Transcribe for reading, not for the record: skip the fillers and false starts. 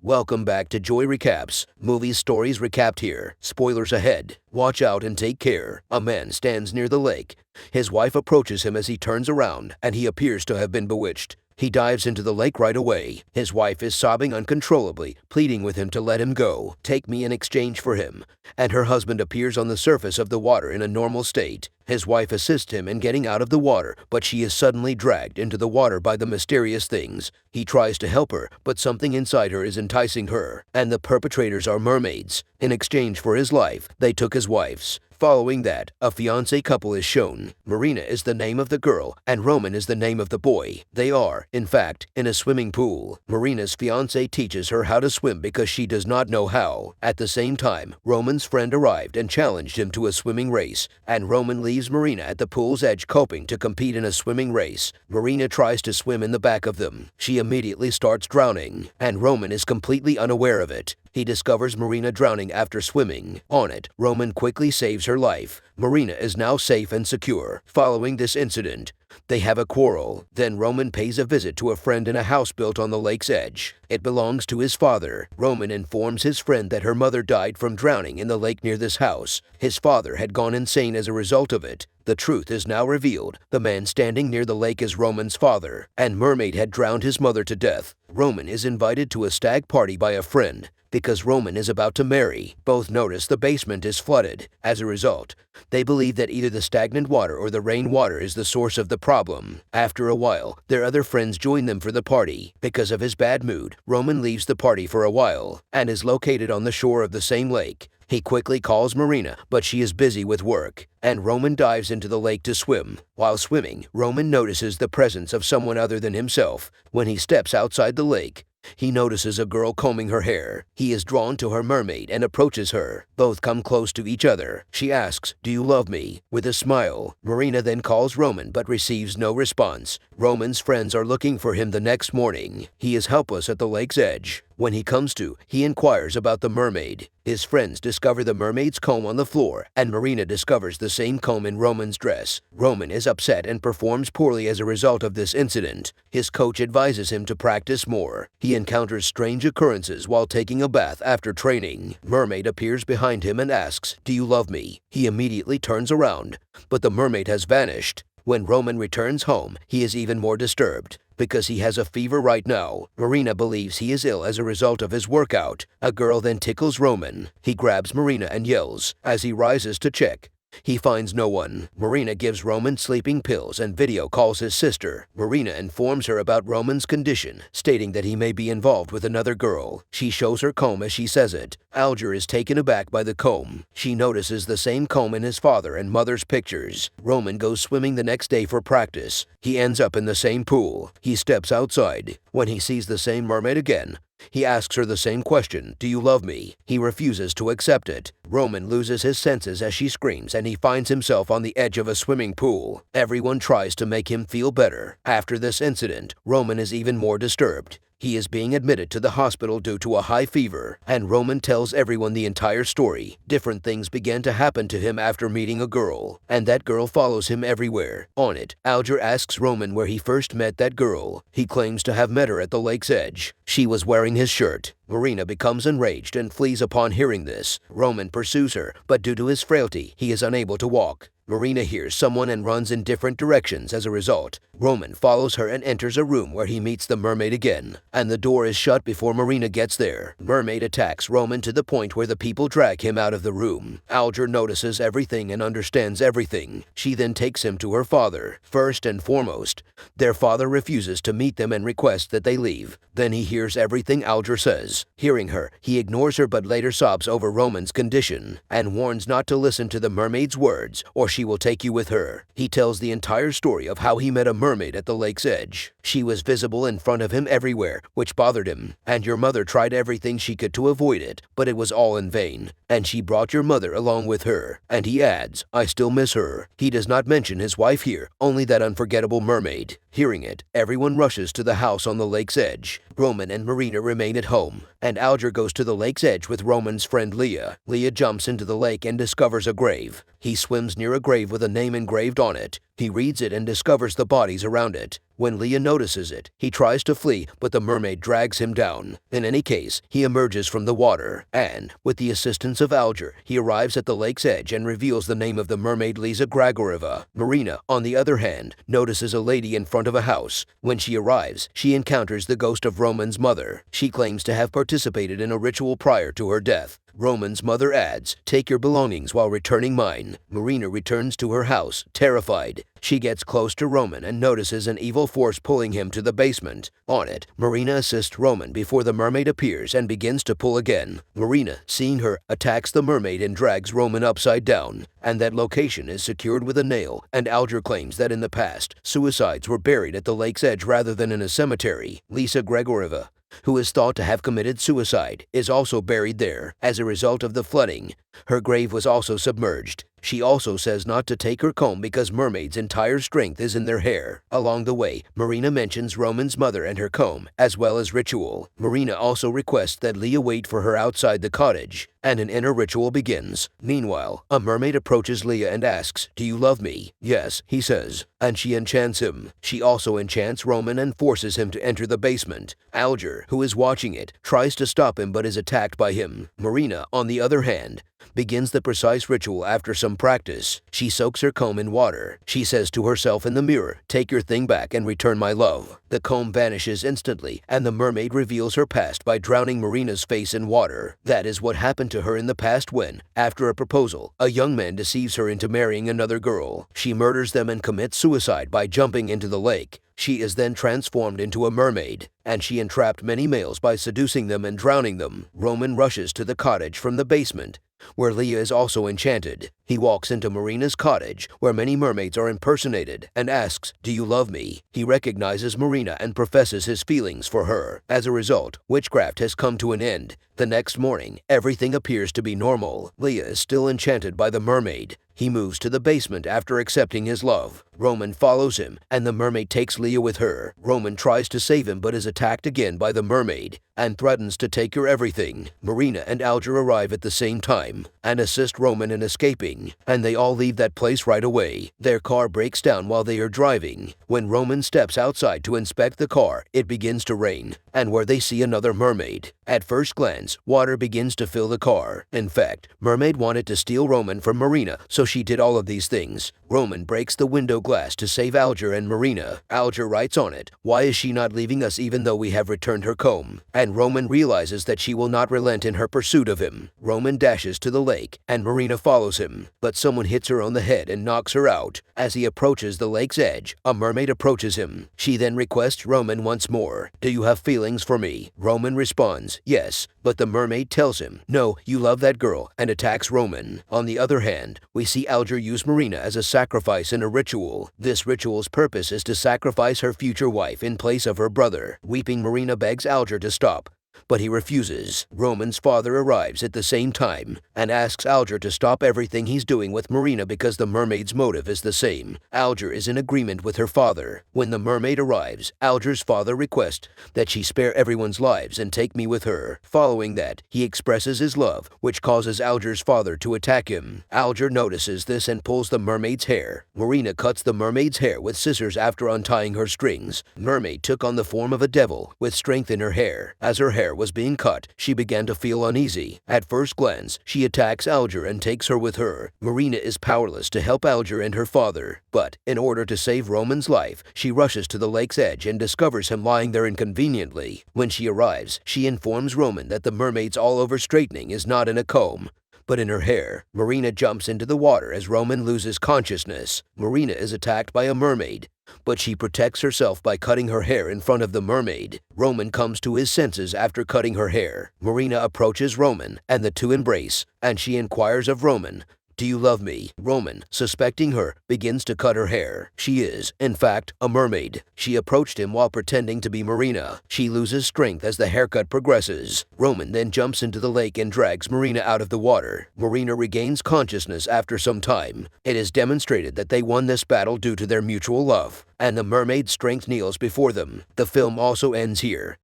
Welcome back to Joy Recaps. Movies stories recapped here. Spoilers ahead. Watch out and take care. A man stands near the lake. His wife approaches him as he turns around, and he appears to have been bewitched. He dives into the lake right away. His wife is sobbing uncontrollably, pleading with him to let him go. Take me in exchange for him. And her husband appears on the surface of the water in a normal state. His wife assists him in getting out of the water, but she is suddenly dragged into the water by the mysterious things. He tries to help her, but something inside her is enticing her, and the perpetrators are mermaids. In exchange for his life, they took his wife's. Following that, a fiancé couple is shown. Marina is the name of the girl, and Roman is the name of the boy. They are, in fact, in a swimming pool. Marina's fiancé teaches her how to swim because she does not know how. At the same time, Roman's friend arrived and challenged him to a swimming race, and Roman leaves Marina at the pool's edge hoping to compete in a swimming race. Marina tries to swim in the back of them. She immediately starts drowning, and Roman is completely unaware of it. He discovers Marina drowning after swimming. On it, Roman quickly saves her life. Marina is now safe and secure. Following this incident, they have a quarrel. Then Roman pays a visit to a friend in a house built on the lake's edge. It belongs to his father. Roman informs his friend that her mother died from drowning in the lake near this house. His father had gone insane as a result of it. The truth is now revealed. The man standing near the lake is Roman's father, and Mermaid had drowned his mother to death. Roman is invited to a stag party by a friend because Roman is about to marry. Both notice the basement is flooded. As a result, they believe that either the stagnant water or the rainwater is the source of the problem. After a while, their other friends join them for the party. Because of his bad mood, Roman leaves the party for a while and is located on the shore of the same lake. He quickly calls Marina, but she is busy with work, and Roman dives into the lake to swim. While swimming, Roman notices the presence of someone other than himself. When he steps outside the lake, he notices a girl combing her hair. He is drawn to her mermaid and approaches her. Both come close to each other. She asks, "Do you love me?" with a smile. Marina then calls Roman but receives no response. Roman's friends are looking for him the next morning. He is helpless at the lake's edge. When he comes to, he inquires about the mermaid. His friends discover the mermaid's comb on the floor, and Marina discovers the same comb in Roman's dress. Roman is upset and performs poorly as a result of this incident. His coach advises him to practice more. He encounters strange occurrences while taking a bath after training. Mermaid appears behind him and asks, "Do you love me?" He immediately turns around, but the mermaid has vanished. When Roman returns home, he is even more disturbed because he has a fever right now. Marina believes he is ill as a result of his workout. A girl then tickles Roman. He grabs Marina and yells. As he rises to check, he finds no one. Marina gives Roman sleeping pills and video calls his sister. Marina informs her about Roman's condition, stating that he may be involved with another girl. She shows her comb as she says it. Alger is taken aback by the comb. She notices the same comb in his father and mother's pictures. Roman goes swimming the next day for practice. He ends up in the same pool. He steps outside. When he sees the same mermaid again, he asks her the same question, "Do you love me?" He refuses to accept it. Roman loses his senses as she screams, and he finds himself on the edge of a swimming pool. Everyone tries to make him feel better. After this incident, Roman is even more disturbed. He is being admitted to the hospital due to a high fever, and Roman tells everyone the entire story. Different things begin to happen to him after meeting a girl, and that girl follows him everywhere. On it, Alger asks Roman where he first met that girl. He claims to have met her at the lake's edge. She was wearing his shirt. Marina becomes enraged and flees upon hearing this. Roman pursues her, but due to his frailty, he is unable to walk. Marina hears someone and runs in different directions as a result. Roman follows her and enters a room where he meets the mermaid again, and the door is shut before Marina gets there. Mermaid attacks Roman to the point where the people drag him out of the room. Alger notices everything and understands everything. She then takes him to her father. First and foremost, their father refuses to meet them and requests that they leave. Then he hears everything Alger says. Hearing her, he ignores her but later sobs over Roman's condition and warns not to listen to the mermaid's words or she will take you with her. He tells the entire story of how he met a mermaid at the lake's edge. She was visible in front of him everywhere, which bothered him, and your mother tried everything she could to avoid it, but it was all in vain, and she brought your mother along with her. And he adds, "I still miss her." He does not mention his wife here, only that unforgettable mermaid. Hearing it, everyone rushes to the house on the lake's edge. Roman and Marina remain at home, and Alger goes to the lake's edge with Roman's friend Leah. Leah jumps into the lake and discovers a grave. He swims near a grave with a name engraved on it. He reads it and discovers the bodies around it. When Leah notices it, he tries to flee, but the mermaid drags him down. In any case, he emerges from the water, and, with the assistance of Alger, he arrives at the lake's edge and reveals the name of the mermaid Lisa Gragoreva. Marina, on the other hand, notices a lady in front of a house. When she arrives, she encounters the ghost of Roman's mother. She claims to have participated in a ritual prior to her death. Roman's mother adds, "Take your belongings while returning mine." Marina returns to her house, terrified. She gets close to Roman and notices an evil force pulling him to the basement. On it, Marina assists Roman before the mermaid appears and begins to pull again. Marina, seeing her, attacks the mermaid and drags Roman upside down, and that location is secured with a nail, and Alger claims that in the past, suicides were buried at the lake's edge rather than in a cemetery. Lisa Gregoreva, who is thought to have committed suicide, is also buried there. As a result of the flooding, her grave was also submerged. She also says not to take her comb because mermaids' entire strength is in their hair. Along the way, Marina mentions Roman's mother and her comb, as well as ritual. Marina also requests that Leah wait for her outside the cottage, and an inner ritual begins. Meanwhile, a mermaid approaches Leah and asks, "Do you love me?" "Yes," he says, and she enchants him. She also enchants Roman and forces him to enter the basement. Alger, who is watching it, tries to stop him but is attacked by him. Marina, on the other hand, begins the precise ritual after some practice. She soaks her comb in water. She says to herself in the mirror, "Take your thing back and return my love." The comb vanishes instantly, and the mermaid reveals her past by drowning Marina's face in water. That is what happened to her in the past when, after a proposal, a young man deceives her into marrying another girl. She murders them and commits suicide by jumping into the lake. She is then transformed into a mermaid, and she entrapped many males by seducing them and drowning them. Roman rushes to the cottage from the basement, where Leah is also enchanted. He walks into Marina's cottage, where many mermaids are impersonated, and asks, "Do you love me?" He recognizes Marina and professes his feelings for her. As a result, witchcraft has come to an end. The next morning, everything appears to be normal. Leah is still enchanted by the mermaid. He moves to the basement after accepting his love. Roman follows him, and the mermaid takes Leah with her. Roman tries to save him but is attacked again by the mermaid, and threatens to take her everything. Marina and Alger arrive at the same time, and assist Roman in escaping, and they all leave that place right away. Their car breaks down while they are driving. When Roman steps outside to inspect the car, it begins to rain, and where they see another mermaid. At first glance, water begins to fill the car. In fact, Mermaid wanted to steal Roman from Marina, so she did all of these things. Roman breaks the window glass to save Alger and Marina. Alger writes on it, "Why is she not leaving us even though we have returned her comb?" And Roman realizes that she will not relent in her pursuit of him. Roman dashes to the lake, and Marina follows him, but someone hits her on the head and knocks her out. As he approaches the lake's edge, a mermaid approaches him. She then requests Roman once more, "Do you have feelings for me?" Roman responds, "Yes," but the mermaid tells him, "No, you love that girl," and attacks Roman. On the other hand, we see Alger use Marina as a sacrifice in a ritual. This ritual's purpose is to sacrifice her future wife in place of her brother. Weeping Marina begs Alger to stop, but he refuses. Roman's father arrives at the same time and asks Alger to stop everything he's doing with Marina because the mermaid's motive is the same. Alger is in agreement with her father. When the mermaid arrives, Alger's father requests that she spare everyone's lives and take me with her. Following that, he expresses his love, which causes Alger's father to attack him. Alger notices this and pulls the mermaid's hair. Marina cuts the mermaid's hair with scissors after untying her strings. Mermaid took on the form of a devil with strength in her hair. As her hair was being cut, she began to feel uneasy. At first glance, she attacks Alger and takes her with her. Marina is powerless to help Alger and her father, but in order to save Roman's life, she rushes to the lake's edge and discovers him lying there inconveniently. When she arrives, she informs Roman that the mermaid's all-over straightening is not in a comb, but in her hair. Marina jumps into the water as Roman loses consciousness. Marina is attacked by a mermaid, but she protects herself by cutting her hair in front of the mermaid. Roman comes to his senses after cutting her hair. Marina approaches Roman, and the two embrace, and she inquires of Roman, "Do you love me?" Roman, suspecting her, begins to cut her hair. She is, in fact, a mermaid. She approached him while pretending to be Marina. She loses strength as the haircut progresses. Roman then jumps into the lake and drags Marina out of the water. Marina regains consciousness after some time. It is demonstrated that they won this battle due to their mutual love, and the mermaid's strength kneels before them. The film also ends here.